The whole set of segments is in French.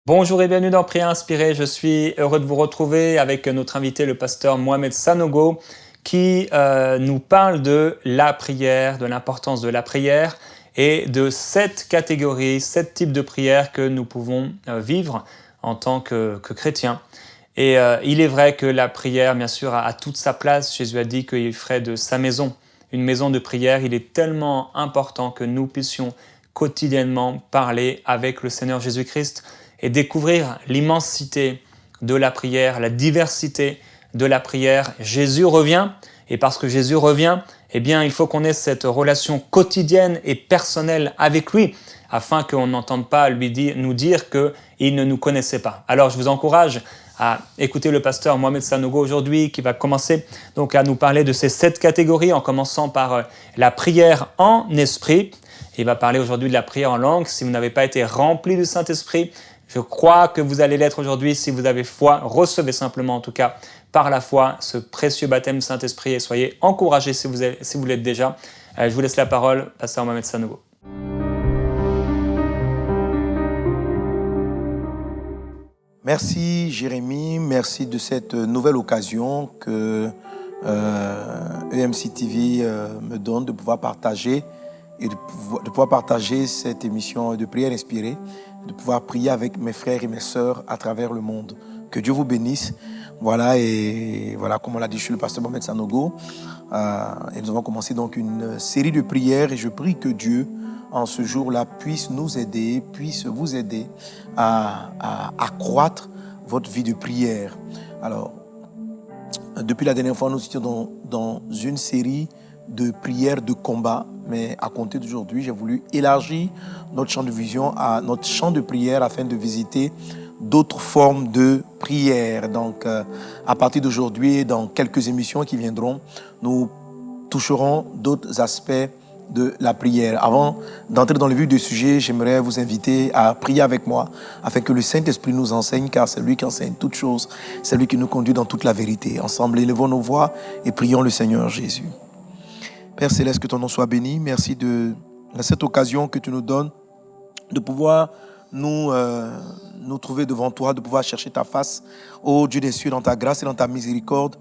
Bonjour et bienvenue dans Prière Inspirée. Je suis heureux de vous retrouver avec notre invité, le pasteur Mohamed Sanogo, qui nous parle de la prière, de l'importance de la prière et de 7 catégories, 7 types de prières que nous pouvons vivre en tant que chrétiens. Et il est vrai que la prière, bien sûr, a toute sa place. Jésus a dit qu'il ferait de sa maison une maison de prière. Il est tellement important que nous puissions quotidiennement parler avec le Seigneur Jésus-Christ et découvrir l'immensité de la prière, la diversité de la prière. Jésus revient, et parce que Jésus revient, eh bien, il faut qu'on ait cette relation quotidienne et personnelle avec lui, afin qu'on n'entende pas nous dire qu'il ne nous connaissait pas. Alors, je vous encourage à écouter le pasteur Mohamed Sanogo aujourd'hui, qui va commencer donc à nous parler de ces 7 catégories, en commençant par la prière en esprit. Il va parler aujourd'hui de la prière en langue. Si vous n'avez pas été rempli du Saint-Esprit, je crois que vous allez l'être aujourd'hui. Si vous avez foi, recevez simplement en tout cas par la foi ce précieux baptême du Saint-Esprit et soyez encouragés si vous l'êtes déjà. Je vous laisse la parole, pasteur Mohamed Sanogo. Merci Jérémy, merci de cette nouvelle occasion que EMC TV me donne de pouvoir partager et de pouvoir partager cette émission de prière inspirée, de pouvoir prier avec mes frères et mes sœurs à travers le monde. Que Dieu vous bénisse. Voilà, et voilà, comme on l'a dit, je suis le pasteur Mohamed Sanogo. Et nous avons commencé donc une série de prières et je prie que Dieu, en ce jour-là, puisse nous aider, puisse vous aider à accroître votre vie de prière. Alors, depuis la dernière fois, nous étions dans une série de prières de combat, mais à compter d'aujourd'hui, j'ai voulu élargir notre champ de vision à notre champ de prière afin de visiter d'autres formes de prière. Donc, à partir d'aujourd'hui, dans quelques émissions qui viendront, nous toucherons d'autres aspects de la prière. Avant d'entrer dans le vif du sujet, j'aimerais vous inviter à prier avec moi afin que le Saint-Esprit nous enseigne, car c'est lui qui enseigne toutes choses, c'est lui qui nous conduit dans toute la vérité. Ensemble, élevons nos voix et prions le Seigneur Jésus. Père Céleste, que ton nom soit béni. Merci de cette occasion que tu nous donnes de pouvoir nous trouver devant toi, de pouvoir chercher ta face. Ô Dieu des cieux, dans ta grâce et dans ta miséricorde,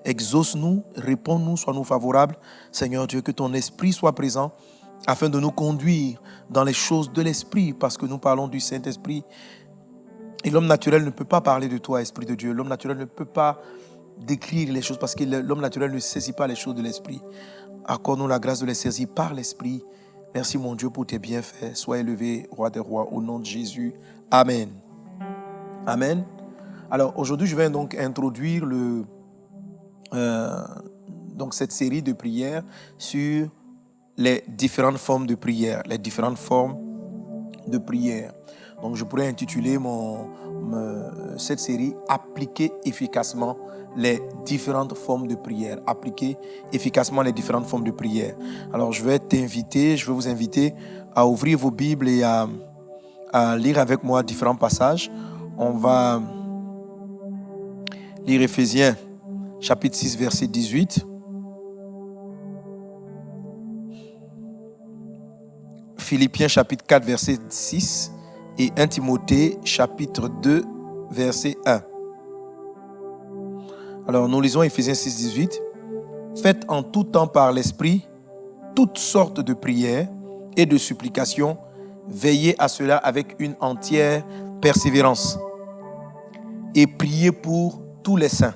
exauce-nous, réponds-nous, sois-nous favorables. Seigneur Dieu, que ton esprit soit présent afin de nous conduire dans les choses de l'esprit, parce que nous parlons du Saint-Esprit. Et l'homme naturel ne peut pas parler de toi, Esprit de Dieu. L'homme naturel ne peut pas décrire les choses parce que l'homme naturel ne saisit pas les choses de l'esprit. Accorde-nous la grâce de les saisir par l'esprit. Merci mon Dieu pour tes bienfaits. Sois élevé, roi des rois, au nom de Jésus. Amen. Amen. Alors aujourd'hui, je vais donc introduire donc cette série de prières sur les différentes formes de prière. Les différentes formes de prière. Donc je pourrais intituler cette série « Appliquer efficacement les différentes formes de prière ». Appliquer efficacement les différentes formes de prière. Alors je vais vous inviter à ouvrir vos Bibles et à lire avec moi différents passages. On va lire Éphésiens chapitre 6, verset 18. Philippiens chapitre 4, verset 6. Et 1 Timothée chapitre 2, verset 1. Alors nous lisons Éphésiens 6, 18. Faites en tout temps par l'Esprit toutes sortes de prières et de supplications. Veillez à cela avec une entière persévérance. Et priez pour tous les saints.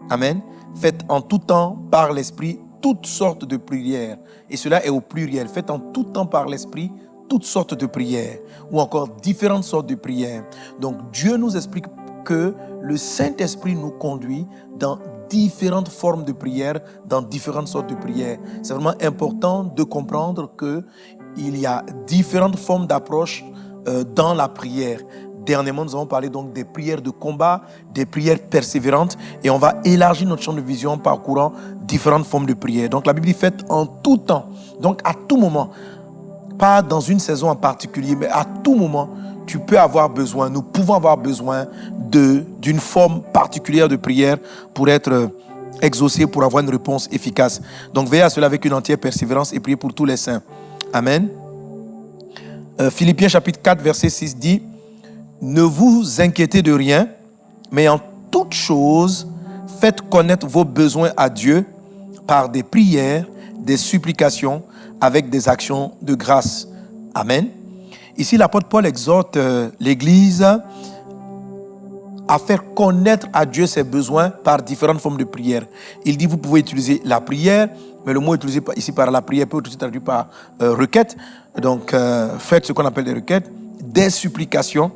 Amen. Faites en tout temps par l'Esprit toutes sortes de prières. Et cela est au pluriel. Faites en tout temps par l'Esprit toutes sortes de prières. Ou encore différentes sortes de prières. Donc Dieu nous explique que le Saint-Esprit nous conduit dans différentes formes de prières, dans différentes sortes de prières. C'est vraiment important de comprendre qu'il y a différentes formes d'approche dans la prière. Dernièrement, nous avons parlé donc des prières de combat, des prières persévérantes, et on va élargir notre champ de vision en parcourant différentes formes de prières. Donc la Bible dit faites en tout temps, donc à tout moment, pas dans une saison en particulier, mais à tout moment, tu peux avoir besoin, nous pouvons avoir besoin d'une forme particulière de prière pour être exaucé, pour avoir une réponse efficace. Donc veillez à cela avec une entière persévérance et priez pour tous les saints. Amen. Philippiens chapitre 4, verset 6 dit: Ne vous inquiétez de rien, mais en toute chose, faites connaître vos besoins à Dieu par des prières, des supplications, avec des actions de grâce. Amen. Ici, l'apôtre Paul exhorte l'Église à faire connaître à Dieu ses besoins par différentes formes de prière. Il dit, vous pouvez utiliser la prière, mais le mot utilisé ici par la prière peut être aussi traduit par requête. Donc, faites ce qu'on appelle des requêtes, des supplications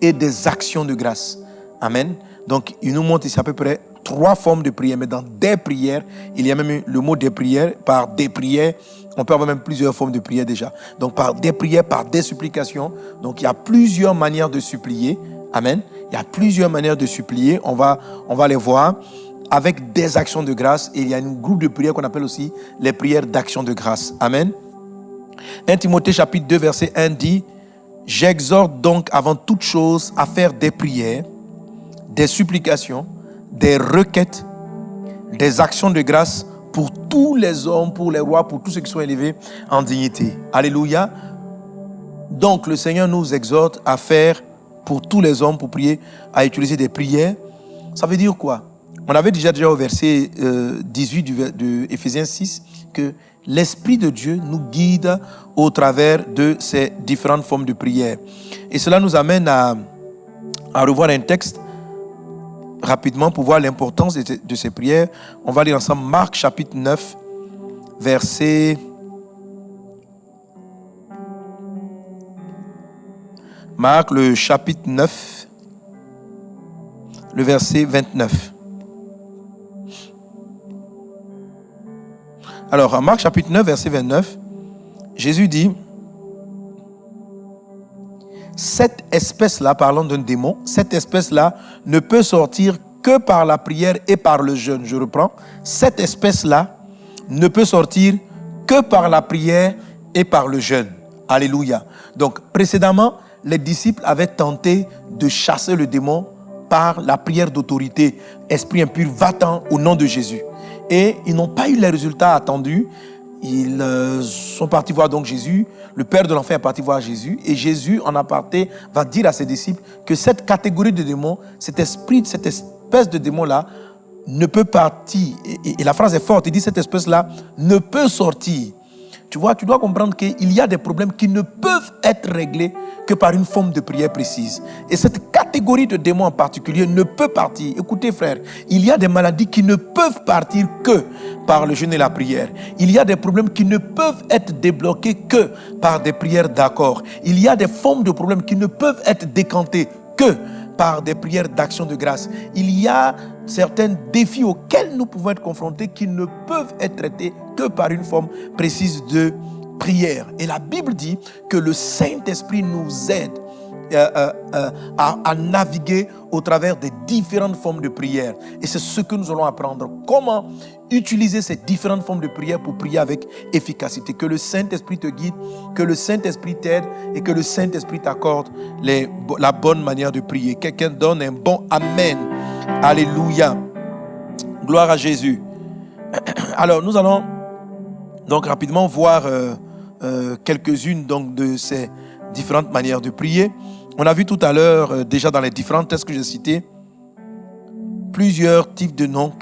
et des actions de grâce. Amen. Donc, il nous montre ici à peu près 3 formes de prière, mais dans des prières, il y a même le mot des prières, par des prières, on peut avoir même plusieurs formes de prière déjà. Donc, par des prières, par des supplications. Donc, il y a plusieurs manières de supplier. Amen. Il y a plusieurs manières de supplier. On va les voir avec des actions de grâce. Et il y a un groupe de prières qu'on appelle aussi les prières d'action de grâce. Amen. 1 Timothée chapitre 2 verset 1 dit: j'exhorte donc avant toute chose à faire des prières, des supplications, des requêtes, des actions de grâce pour tous les hommes, pour les rois, pour tous ceux qui sont élevés en dignité. Alléluia. Donc le Seigneur nous exhorte à faire pour tous les hommes, pour prier, à utiliser des prières. Ça veut dire quoi? On avait déjà au verset 18 de Éphésiens 6 que l'Esprit de Dieu nous guide au travers de ces différentes formes de prière. Et cela nous amène à revoir un texte rapidement pour voir l'importance de ces prières. On va lire ensemble Marc chapitre 9, verset... Marc le chapitre 9, le verset 29. Alors, en Marc chapitre 9, verset 29, Jésus dit: cette espèce-là, parlant d'un démon, cette espèce-là ne peut sortir que par la prière et par le jeûne. Je reprends. Cette espèce-là ne peut sortir que par la prière et par le jeûne. Alléluia. Donc, précédemment, les disciples avaient tenté de chasser le démon par la prière d'autorité. Esprit impur, va-t'en au nom de Jésus. Et ils n'ont pas eu les résultats attendus. Ils sont partis voir donc Jésus. Le père de l'enfant est parti voir Jésus. Et Jésus, en aparté, va dire à ses disciples que cette catégorie de démons, cet esprit, cette espèce de démon-là, ne peut partir. Et la phrase est forte. Il dit: cette espèce-là ne peut sortir. Tu vois, tu dois comprendre qu'il y a des problèmes qui ne peuvent être réglés que par une forme de prière précise. Et cette catégorie de démons en particulier ne peut partir. Écoutez frères, il y a des maladies qui ne peuvent partir que par le jeûne et la prière. Il y a des problèmes qui ne peuvent être débloqués que par des prières d'accord. Il y a des formes de problèmes qui ne peuvent être décantés que par des prières d'action de grâce. Il y a certains défis auxquels nous pouvons être confrontés qui ne peuvent être traités que par une forme précise de prière. Et la Bible dit que le Saint-Esprit nous aide à naviguer au travers des différentes formes de prière. Et c'est ce que nous allons apprendre. Comment utiliser ces différentes formes de prière pour prier avec efficacité. Que le Saint-Esprit te guide, que le Saint-Esprit t'aide et que le Saint-Esprit t'accorde la bonne manière de prier. Quelqu'un donne un bon Amen. Alléluia. Gloire à Jésus. Alors, nous allons donc rapidement voir quelques-unes donc, de ces différentes manières de prier. On a vu tout à l'heure, déjà dans les différents textes que j'ai cités, plusieurs types de noms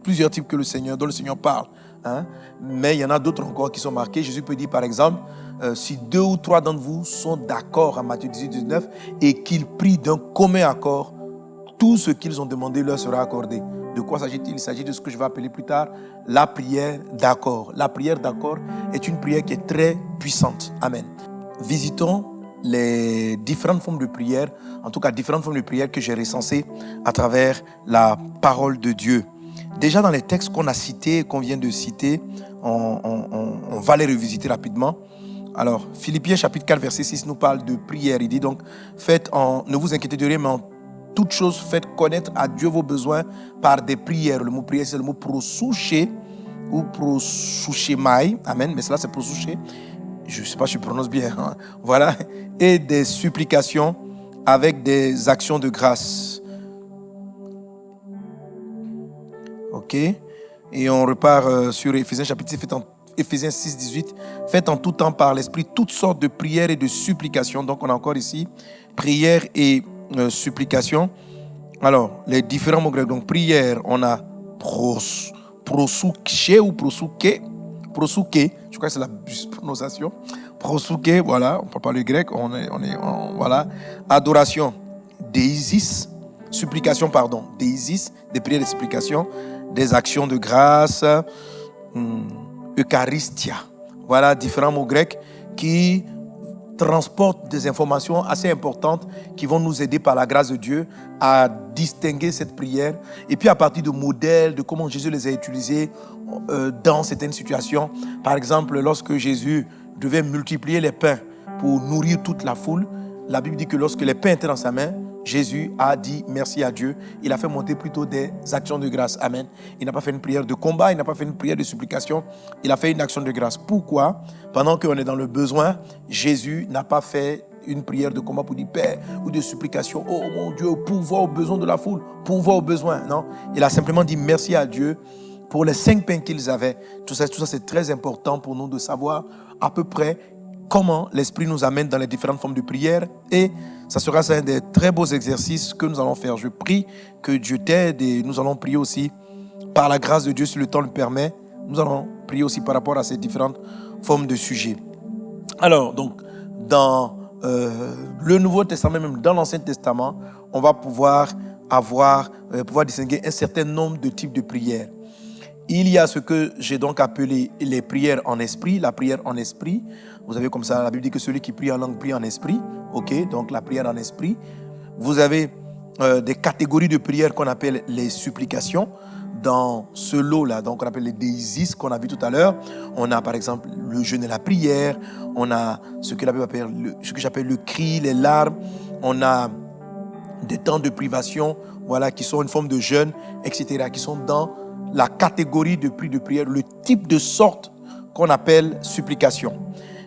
plusieurs types dont le Seigneur parle. Hein? Mais il y en a d'autres encore qui sont marqués. Jésus peut dire par exemple, si 2 ou 3 d'entre vous sont d'accord en Matthieu 18, 19 et qu'ils prient d'un commun accord, tout ce qu'ils ont demandé leur sera accordé. De quoi s'agit-il? Il s'agit de ce que je vais appeler plus tard la prière d'accord. La prière d'accord est une prière qui est très puissante. Amen. Visitons les différentes formes de prière, en tout cas différentes formes de prière que j'ai recensées à travers la parole de Dieu. Déjà dans les textes qu'on a cités, qu'on vient de citer, on va les revisiter rapidement. Alors, Philippiens chapitre 4, verset 6 nous parle de prière. Il dit donc, ne vous inquiétez de rien, mais en toute chose, faites connaître à Dieu vos besoins par des prières. Le mot prière, c'est le mot prosouché ou prosouchémaï. Amen, mais cela c'est prosouché. Je ne sais pas si je prononce bien. Hein. Voilà. Et des supplications avec des actions de grâce. Ok. Et on repart sur Éphésiens chapitre 6. Éphésiens 6, 18. Faites en tout temps par l'Esprit toutes sortes de prières et de supplications. Donc, on a encore ici prières et supplications. Alors, les différents mots grecs. Donc, prière, on a prosouké ou prosouké. Prosouké, je crois que c'est la prononciation. Prosouké, voilà, on ne parle pas le grec. Voilà. Adoration, déisis. Supplication, pardon, déisis, des prières et des supplications. Des actions de grâce. Eucharistia. Voilà différents mots grecs qui transportent des informations assez importantes qui vont nous aider par la grâce de Dieu à distinguer cette prière. Et puis à partir de modèles, de comment Jésus les a utilisés dans certaines situations. Par exemple, lorsque Jésus devait multiplier les pains pour nourrir toute la foule, la Bible dit que lorsque les pains étaient dans sa main, Jésus a dit merci à Dieu. Il a fait monter plutôt des actions de grâce. Amen. Il n'a pas fait une prière de combat, il n'a pas fait une prière de supplication. Il a fait une action de grâce. Pourquoi? Pendant qu'on est dans le besoin, Jésus n'a pas fait une prière de combat pour dire Père ou de supplication. Oh mon Dieu, pourvoir aux besoins de la foule, pourvoir aux besoins. Non, il a simplement dit merci à Dieu pour les 5 pains qu'ils avaient. Tout ça, c'est très important pour nous de savoir à peu près comment l'Esprit nous amène dans les différentes formes de prière. Et ça sera un des très beaux exercices que nous allons faire. Je prie que Dieu t'aide et nous allons prier aussi par la grâce de Dieu, si le temps le permet. Nous allons prier aussi par rapport à ces différentes formes de sujets. Alors, donc, dans le Nouveau Testament, même dans l'Ancien Testament, on va pouvoir distinguer un certain nombre de types de prières. Il y a ce que j'ai donc appelé les prières en esprit, la prière en esprit. Vous avez comme ça, la Bible dit que celui qui prie en langue prie en esprit. Ok, donc la prière en esprit. Vous avez des catégories de prières qu'on appelle les supplications. Dans ce lot-là, donc on appelle les déisis qu'on a vu tout à l'heure. On a par exemple le jeûne et la prière. On a ce que j'appelle le cri, les larmes. On a des temps de privation, voilà, qui sont une forme de jeûne, etc., qui sont dans la catégorie de prière, le type de sorte qu'on appelle supplication.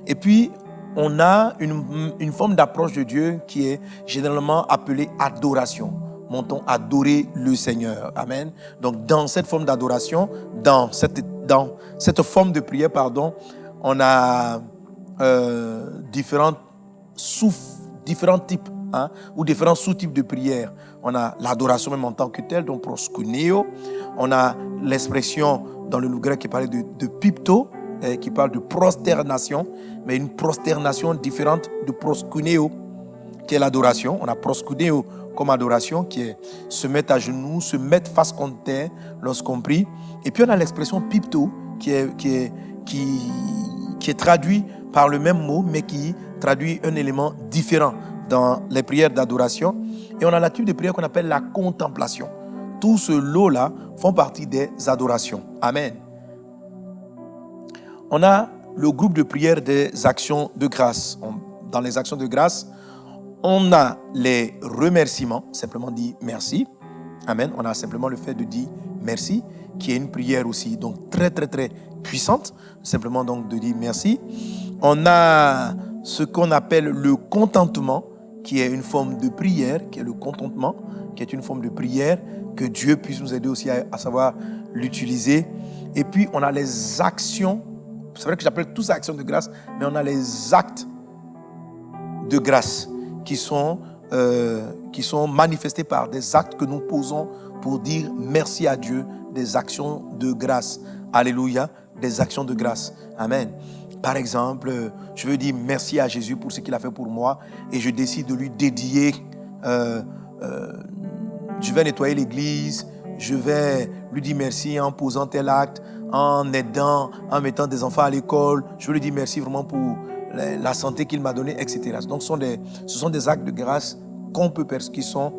Et puis, on a une forme d'approche de Dieu qui est généralement appelée adoration. Montons adorer le Seigneur. Amen. Donc, dans cette forme d'adoration, dans cette forme de prière, on a différents types, ou différents sous-types de prière. On a l'adoration même en tant que telle, donc proskuneo. On a l'expression dans le grec qui parle de pipto, qui parle de prosternation, mais une prosternation différente de proskuneo, qui est l'adoration. On a proskuneo comme adoration, qui est se mettre à genoux, se mettre face contre terre lorsqu'on prie. Et puis on a l'expression pipto, qui est traduit par le même mot, mais qui traduit un élément différent dans les prières d'adoration. Et on a la type de prière qu'on appelle la contemplation. Tout ce lot-là font partie des adorations. Amen. On a le groupe de prière des actions de grâce. Dans les actions de grâce, on a les remerciements, simplement dit merci. Amen. On a simplement le fait de dire merci, qui est une prière aussi, donc très, très, très puissante. Simplement donc de dire merci. On a ce qu'on appelle le contentement, qui est une forme de prière, qui est le contentement, qui est une forme de prière, que Dieu puisse nous aider aussi à savoir l'utiliser. Et puis, on a les actions, c'est vrai que j'appelle tout ça actions de grâce, mais on a les actes de grâce qui sont manifestés par des actes que nous posons pour dire merci à Dieu, des actions de grâce. Alléluia, des actions de grâce. Amen. Par exemple, je veux dire merci à Jésus pour ce qu'il a fait pour moi et je décide de lui dédier, je vais nettoyer l'église, je vais lui dire merci en posant tel acte, en aidant, en mettant des enfants à l'école, je veux lui dire merci vraiment pour la santé qu'il m'a donnée, etc. Donc ce sont des actes de grâce qui sont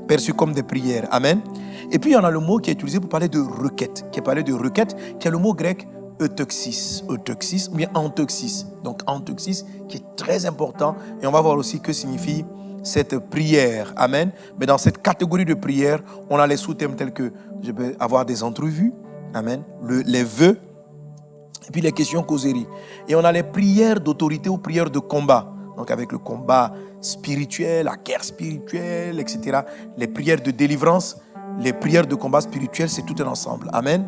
perçus comme des prières. Amen. Et puis il y en a le mot qui est utilisé pour parler de requête, qui est le mot grec eutoxis ou bien anteuxis. Donc anteuxis qui est très important et on va voir aussi que signifie cette prière. Amen. Mais dans cette catégorie de prière, on a les sous-thèmes tels que je peux avoir des entrevues. Amen. Les vœux et puis les questions causeries. Et on a les prières d'autorité ou prières de combat. Donc avec le combat spirituel, la guerre spirituelle, etc. Les prières de délivrance, les prières de combat spirituel, c'est tout un ensemble. Amen.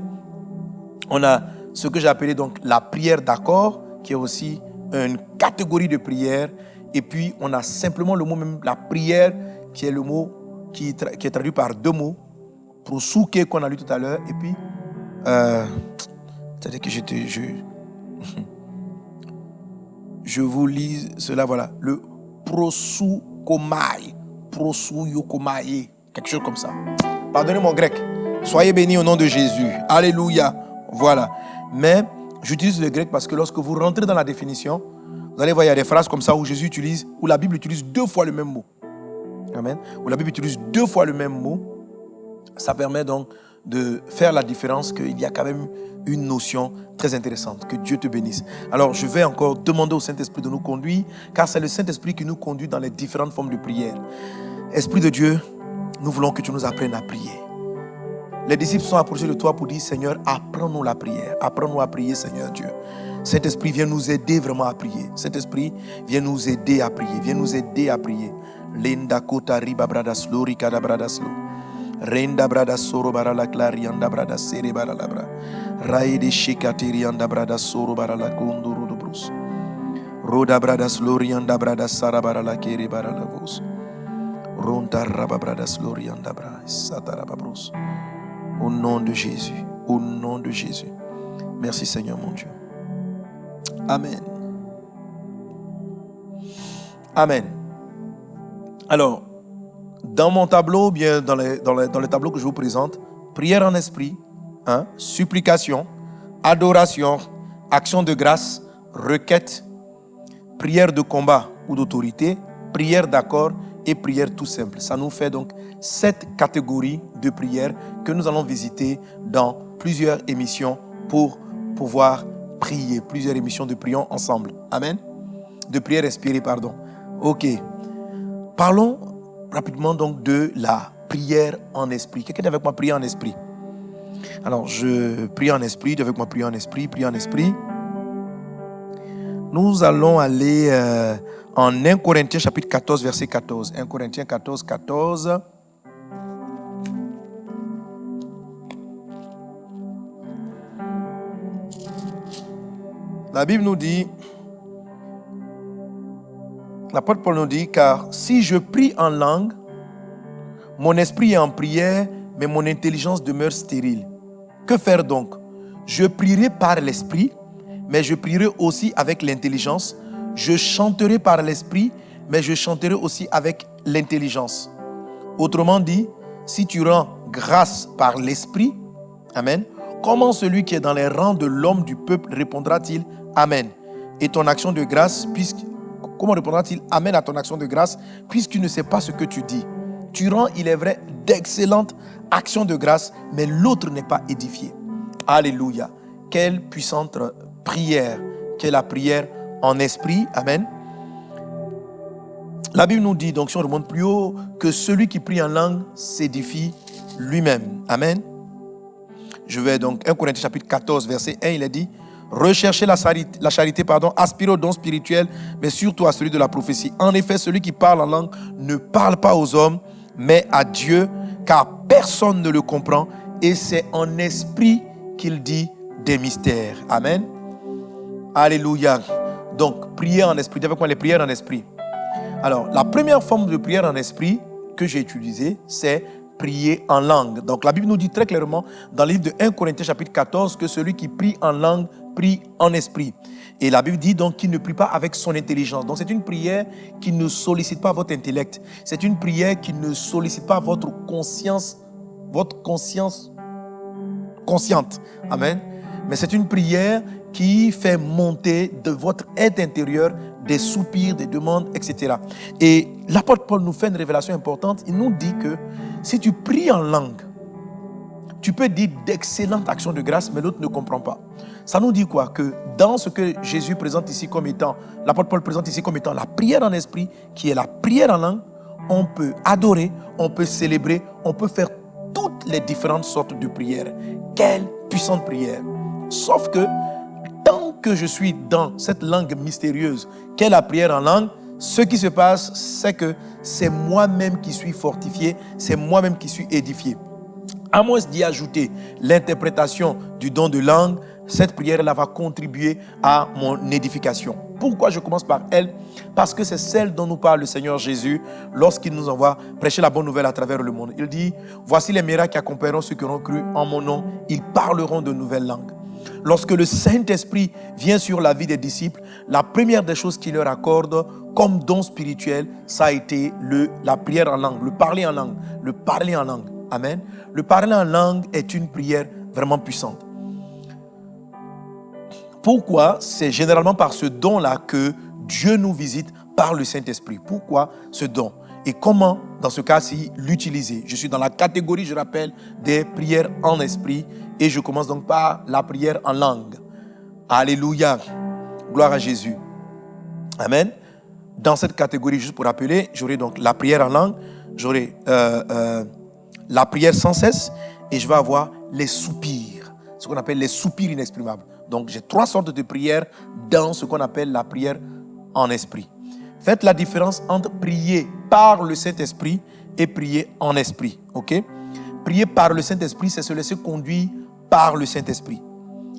On a ce que j'ai appelé donc la prière d'accord, qui est aussi une catégorie de prière. Et puis, on a simplement le mot même, la prière, qui est le mot qui est traduit par deux mots. Prosouké, qu'on a lu tout à l'heure. Et puis, c'est-à-dire que je vous lis cela, voilà. Le prosoukomai. Prosouyokomai. Quelque chose comme ça. Pardonnez mon grec. Soyez bénis au nom de Jésus. Alléluia. Voilà. Mais j'utilise le grec parce que lorsque vous rentrez dans la définition, vous allez voir, il y a des phrases comme ça où Jésus utilise, où la Bible utilise 2 fois le même mot. Amen. Où la Bible utilise 2 fois le même mot. Ça permet donc de faire la différence, qu'il y a quand même une notion très intéressante. Que Dieu te bénisse. Alors, je vais encore demander au Saint-Esprit de nous conduire, car c'est le Saint-Esprit qui nous conduit dans les différentes formes de prière. Esprit de Dieu, nous voulons que tu nous apprennes à prier. Les disciples sont approchés de toi pour dire, Seigneur, apprends-nous la prière. Apprends-nous à prier, Seigneur Dieu. Saint-Esprit, viens nous aider vraiment à prier. Saint-Esprit, viens nous aider à prier. Viens nous aider à prier. Lenda kota riba bradas lori kada bradas lo. Renda bradas soro barala clarianda bradas sere barala bra. Raide shikatiri anda bradas soro barala konduru do brus. Roda bradas lori anda bradas sara barala kere barala vos. Ronda raba bradas lori anda bras sataraba brus. Au nom de Jésus. Au nom de Jésus. Merci Seigneur mon Dieu. Amen. Amen. Alors, dans mon tableau, bien dans les tableaux que je vous présente, prière en esprit, supplication, adoration, action de grâce, requête, prière de combat ou d'autorité, prière d'accord et prière tout simple. Ça nous fait donc 7 catégories de prières que nous allons visiter dans plusieurs émissions pour pouvoir prier. Plusieurs émissions de prions ensemble. Amen. De prière inspirée, pardon. Ok. Parlons rapidement donc de la prière en esprit. Quelqu'un avec moi prier en esprit? Alors, je prie en esprit. Avec moi prier en esprit. Prier en esprit. Nous allons aller en 1 Corinthiens chapitre 14, verset 14. 1 Corinthiens 14, 14. La Bible nous dit, l'apôtre Paul nous dit, car si je prie en langue, mon esprit est en prière, mais mon intelligence demeure stérile. Que faire donc? Je prierai par l'esprit, mais je prierai aussi avec l'intelligence. Je chanterai par l'esprit, mais je chanterai aussi avec l'intelligence. Autrement dit, si tu rends grâce par l'esprit, amen, comment celui qui est dans les rangs de l'homme du peuple répondra-t-il amen? Et ton action de grâce, comment répondra-t-il amen à ton action de grâce, puisque tu ne sais pas ce que tu dis? Tu rends, il est vrai, d'excellentes actions de grâce, mais l'autre n'est pas édifié. Alléluia. Quelle puissante prière, qu'est la prière en esprit. Amen. La Bible nous dit, donc si on remonte plus haut, que celui qui prie en langue s'édifie lui-même. Amen. Je vais donc, 1 Corinthiens chapitre 14, verset 1, il est dit, recherchez la charité, aspirez au don spirituel, mais surtout à celui de la prophétie. En effet, celui qui parle en langue ne parle pas aux hommes, mais à Dieu, car personne ne le comprend, et c'est en esprit qu'il dit des mystères. Amen. Alléluia. Donc, prière en esprit. Dis avec moi les prières en esprit. Alors, la première forme de prière en esprit que j'ai utilisée, c'est prier en langue. Donc, la Bible nous dit très clairement dans le livre de 1 Corinthiens chapitre 14 que celui qui prie en langue prie en esprit. Et la Bible dit donc qu'il ne prie pas avec son intelligence. Donc, c'est une prière qui ne sollicite pas votre intellect. C'est une prière qui ne sollicite pas votre conscience consciente. Amen. Mais c'est une prière qui fait monter de votre être intérieur des soupirs, des demandes, etc. Et l'apôtre Paul nous fait une révélation importante. Il nous dit que si tu pries en langue, tu peux dire d'excellentes actions de grâce, mais l'autre ne comprend pas. Ça nous dit quoi? Que dans ce que Jésus présente ici comme étant, l'apôtre Paul présente ici comme étant la prière en esprit, qui est la prière en langue, on peut adorer, on peut célébrer, on peut faire toutes les différentes sortes de prières. Quelle puissante prière! Sauf que, tant que je suis dans cette langue mystérieuse qu'est la prière en langue, ce qui se passe, c'est que c'est moi-même qui suis fortifié, c'est moi-même qui suis édifié. À moins d'y ajouter l'interprétation du don de langue, cette prière-là va contribuer à mon édification. Pourquoi je commence par elle? Parce que c'est celle dont nous parle le Seigneur Jésus lorsqu'il nous envoie prêcher la bonne nouvelle à travers le monde. Il dit, voici les miracles qui accompagneront ceux qui auront cru en mon nom. Ils parleront de nouvelles langues. Lorsque le Saint-Esprit vient sur la vie des disciples, la première des choses qu'il leur accorde comme don spirituel, ça a été la prière en langue, le parler en langue, le parler en langue. Amen. Le parler en langue est une prière vraiment puissante. Pourquoi? C'est généralement par ce don-là que Dieu nous visite par le Saint-Esprit. Pourquoi ce don? Et comment, dans ce cas-ci, l'utiliser? Je suis dans la catégorie, je rappelle, des prières en esprit et je commence donc par la prière en langue. Alléluia. Gloire à Jésus. Amen. Dans cette catégorie, juste pour rappeler, j'aurai donc la prière en langue, j'aurai la prière sans cesse et je vais avoir les soupirs, ce qu'on appelle les soupirs inexprimables. Donc, j'ai 3 sortes de prières dans ce qu'on appelle la prière en esprit. Faites la différence entre prier par le Saint-Esprit et prier en esprit. Ok? Prier par le Saint-Esprit, c'est se laisser conduire par le Saint-Esprit.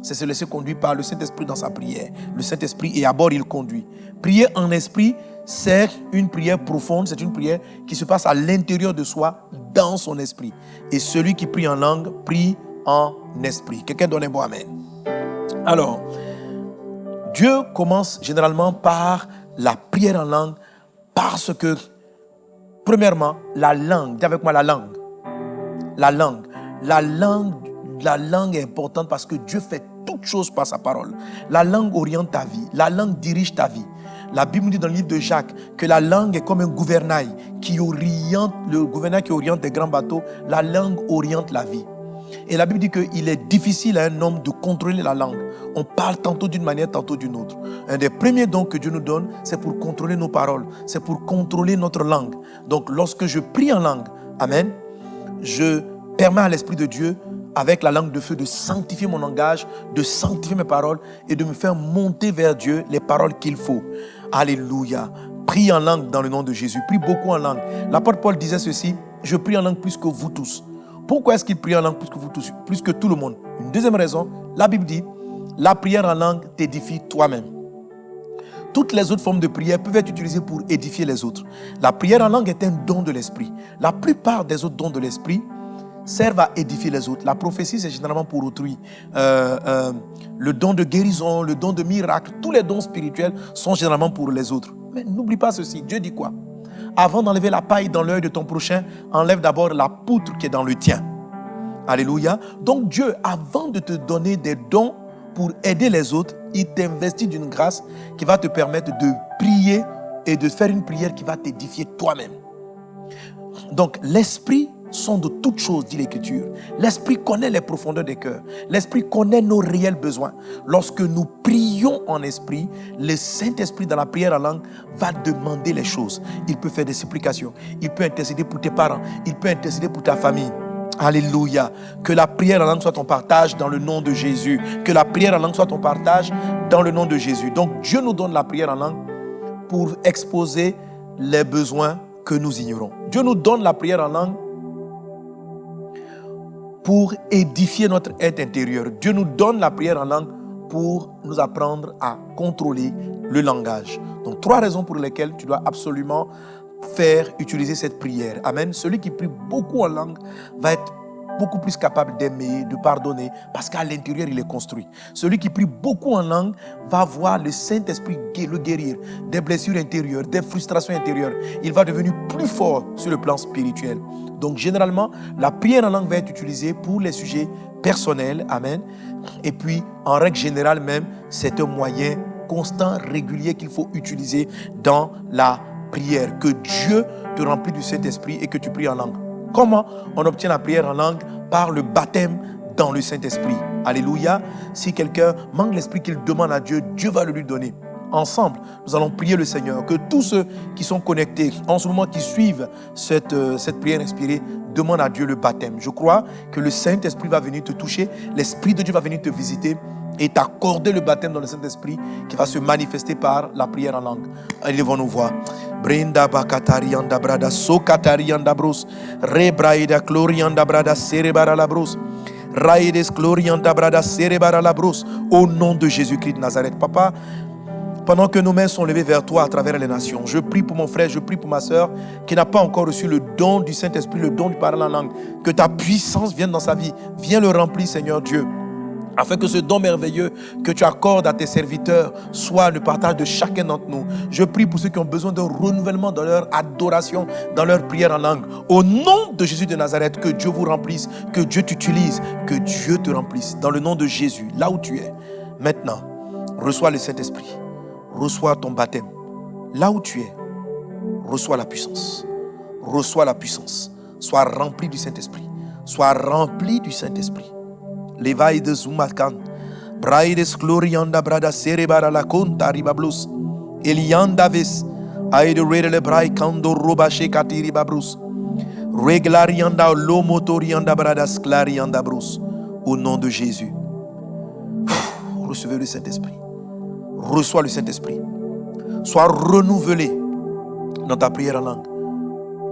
C'est se laisser conduire par le Saint-Esprit dans sa prière. Le Saint-Esprit, et à bord, il conduit. Prier en esprit, c'est une prière profonde, c'est une prière qui se passe à l'intérieur de soi, dans son esprit. Et celui qui prie en langue, prie en esprit. Quelqu'un donne un bon amen. Alors, Dieu commence généralement par la prière en langue parce que, premièrement, la langue, dis avec moi la langue. La langue est importante parce que Dieu fait toutes choses par sa parole. La langue oriente ta vie, la langue dirige ta vie. La Bible dit dans le livre de Jacques que la langue est comme un gouvernail qui oriente, le gouvernail qui oriente des grands bateaux, la langue oriente la vie. Et la Bible dit qu'il est difficile à un homme de contrôler la langue. On parle tantôt d'une manière, tantôt d'une autre. Un des premiers dons que Dieu nous donne, c'est pour contrôler nos paroles. C'est pour contrôler notre langue. Donc, lorsque je prie en langue, amen, je permets à l'Esprit de Dieu, avec la langue de feu, de sanctifier mon langage, de sanctifier mes paroles et de me faire monter vers Dieu les paroles qu'il faut. Alléluia. Prie en langue dans le nom de Jésus. Prie beaucoup en langue. L'apôtre Paul disait ceci, je prie en langue plus que vous tous. Pourquoi est-ce qu'il prie en langue plus que vous tous, plus que tout le monde? Une deuxième raison, la Bible dit, la prière en langue t'édifie toi-même. Toutes les autres formes de prière peuvent être utilisées pour édifier les autres. La prière en langue est un don de l'esprit. La plupart des autres dons de l'esprit servent à édifier les autres. La prophétie, c'est généralement pour autrui. Le don de guérison, le don de miracle, tous les dons spirituels sont généralement pour les autres. Mais n'oublie pas ceci, Dieu dit quoi? Avant d'enlever la paille dans l'œil de ton prochain, enlève d'abord la poutre qui est dans le tien. Alléluia. Donc Dieu, avant de te donner des dons pour aider les autres, il t'investit d'une grâce qui va te permettre de prier et de faire une prière qui va t'édifier toi-même. Donc l'esprit sonde toutes choses, dit l'Écriture. L'esprit connaît les profondeurs des cœurs. L'esprit connaît nos réels besoins. Lorsque nous prions en esprit, le Saint-Esprit dans la prière en langue va demander les choses. Il peut faire des supplications. Il peut intercéder pour tes parents. Il peut intercéder pour ta famille. Alléluia. Que la prière en langue soit ton partage dans le nom de Jésus. Que la prière en langue soit ton partage dans le nom de Jésus. Donc Dieu nous donne la prière en langue pour exposer les besoins que nous ignorons. Dieu nous donne la prière en langue pour édifier notre être intérieur. Dieu nous donne la prière en langue pour nous apprendre à contrôler le langage. Donc 3 raisons pour lesquelles tu dois absolument utiliser cette prière. Amen. Celui qui prie beaucoup en langue va être beaucoup plus capable d'aimer, de pardonner, parce qu'à l'intérieur, il est construit. Celui qui prie beaucoup en langue va voir le Saint-Esprit le guérir des blessures intérieures, des frustrations intérieures. Il va devenir plus fort sur le plan spirituel. Donc, généralement, la prière en langue va être utilisée pour les sujets personnels. Amen. Et puis, en règle générale même, c'est un moyen constant, régulier qu'il faut utiliser dans la prière. Que Dieu te remplit du Saint-Esprit et que tu pries en langue. Comment on obtient la prière en langue? Par le baptême dans le Saint-Esprit. Alléluia. Si quelqu'un manque l'Esprit qu'il demande à Dieu, Dieu va le lui donner. Ensemble, nous allons prier le Seigneur. Que tous ceux qui sont connectés en ce moment, qui suivent cette prière inspirée, demandent à Dieu le baptême. Je crois que le Saint-Esprit va venir te toucher. L'Esprit de Dieu va venir te visiter et t'accorder le baptême dans le Saint-Esprit qui va se manifester par la prière en langue. Élevons-nous voix. Brinda bakatarianda brada sokatarianda bros rebraida glorianda brada cerebara la bros Raïdes glorianda brada cerebara labros. Au nom de Jésus-Christ de Nazareth, Papa, pendant que nos mains sont levées vers toi à travers les nations, je prie pour mon frère, je prie pour ma soeur qui n'a pas encore reçu le don du Saint-Esprit, le don du parler en langue. Que ta puissance vienne dans sa vie. Viens le remplir, Seigneur Dieu, afin que ce don merveilleux que tu accordes à tes serviteurs soit le partage de chacun d'entre nous. Je prie pour ceux qui ont besoin d'un renouvellement dans leur adoration, dans leur prière en langue. Au nom de Jésus de Nazareth, que Dieu vous remplisse, que Dieu t'utilise, que Dieu te remplisse. Dans le nom de Jésus, là où tu es, maintenant, reçois le Saint-Esprit. Reçois ton baptême. Là où tu es, reçois la puissance. Reçois la puissance. Sois rempli du Saint-Esprit. Sois rempli du Saint-Esprit. Levaï de Zumakan. Braïdes glorianda brada cerebara la conta ribablus. Elianda vis. Aide rede le brai kando robache katiri babrus. Reglarianda lomotorianda brada sclarianda brus. Au nom de Jésus. Recevez le Saint-Esprit. Reçois le Saint-Esprit. Sois renouvelé dans ta prière en langue.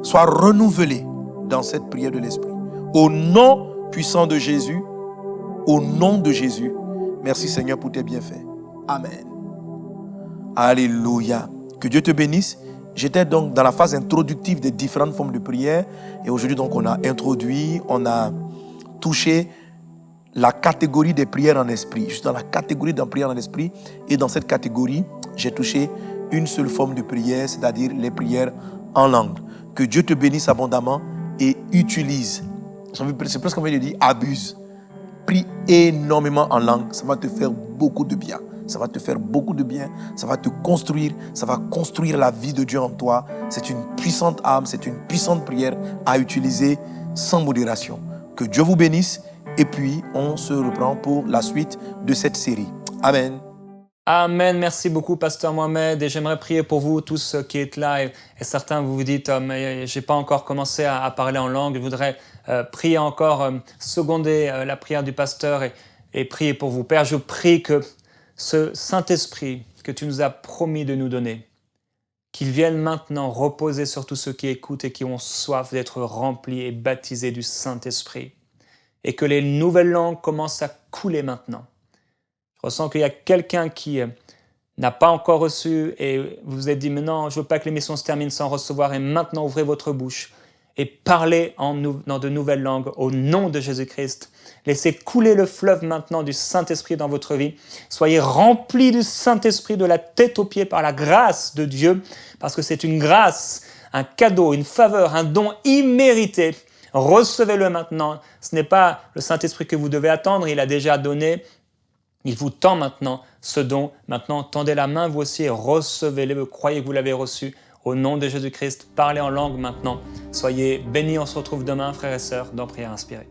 Sois renouvelé dans cette prière de l'Esprit. Au nom puissant de Jésus, au nom de Jésus, merci Seigneur pour tes bienfaits. Amen. Alléluia. Que Dieu te bénisse. J'étais donc dans la phase introductive des différentes formes de prière. Et aujourd'hui, donc, on a introduit, on a touché la catégorie des prières en esprit. Je suis dans la catégorie de prière en esprit. Et dans cette catégorie, j'ai touché une seule forme de prière, c'est-à-dire les prières en langue. Que Dieu te bénisse abondamment et utilise. C'est presque comme je dis, abuse. Prie énormément en langue. Ça va te faire beaucoup de bien. Ça va te faire beaucoup de bien. Ça va te construire. Ça va construire la vie de Dieu en toi. C'est une puissante âme. C'est une puissante prière à utiliser sans modération. Que Dieu vous bénisse. Et puis, on se reprend pour la suite de cette série. Amen. Amen. Merci beaucoup, Pasteur Mohamed. Et j'aimerais prier pour vous, tous qui êtes là. Et certains, vous vous dites, mais j'ai pas encore commencé à parler en langue. Je voudrais prier encore, seconder la prière du pasteur et prier pour vous. Père, je prie que ce Saint-Esprit que tu nous as promis de nous donner, qu'il vienne maintenant reposer sur tous ceux qui écoutent et qui ont soif d'être remplis et baptisés du Saint-Esprit. Et que les nouvelles langues commencent à couler maintenant. Je ressens qu'il y a quelqu'un qui n'a pas encore reçu et vous vous êtes dit, mais non, je ne veux pas que l'émission se termine sans recevoir. Et maintenant, ouvrez votre bouche et parlez dans de nouvelles langues au nom de Jésus-Christ. Laissez couler le fleuve maintenant du Saint-Esprit dans votre vie. Soyez remplis du Saint-Esprit de la tête aux pieds par la grâce de Dieu, parce que c'est une grâce, un cadeau, une faveur, un don immérité. Recevez-le maintenant. Ce n'est pas le Saint-Esprit que vous devez attendre, il a déjà donné. Il vous tend maintenant ce don. Maintenant, tendez la main vous aussi et recevez-le. Croyez que vous l'avez reçu. Au nom de Jésus-Christ, parlez en langue maintenant. Soyez bénis, on se retrouve demain, frères et sœurs, dans Prière Inspirée.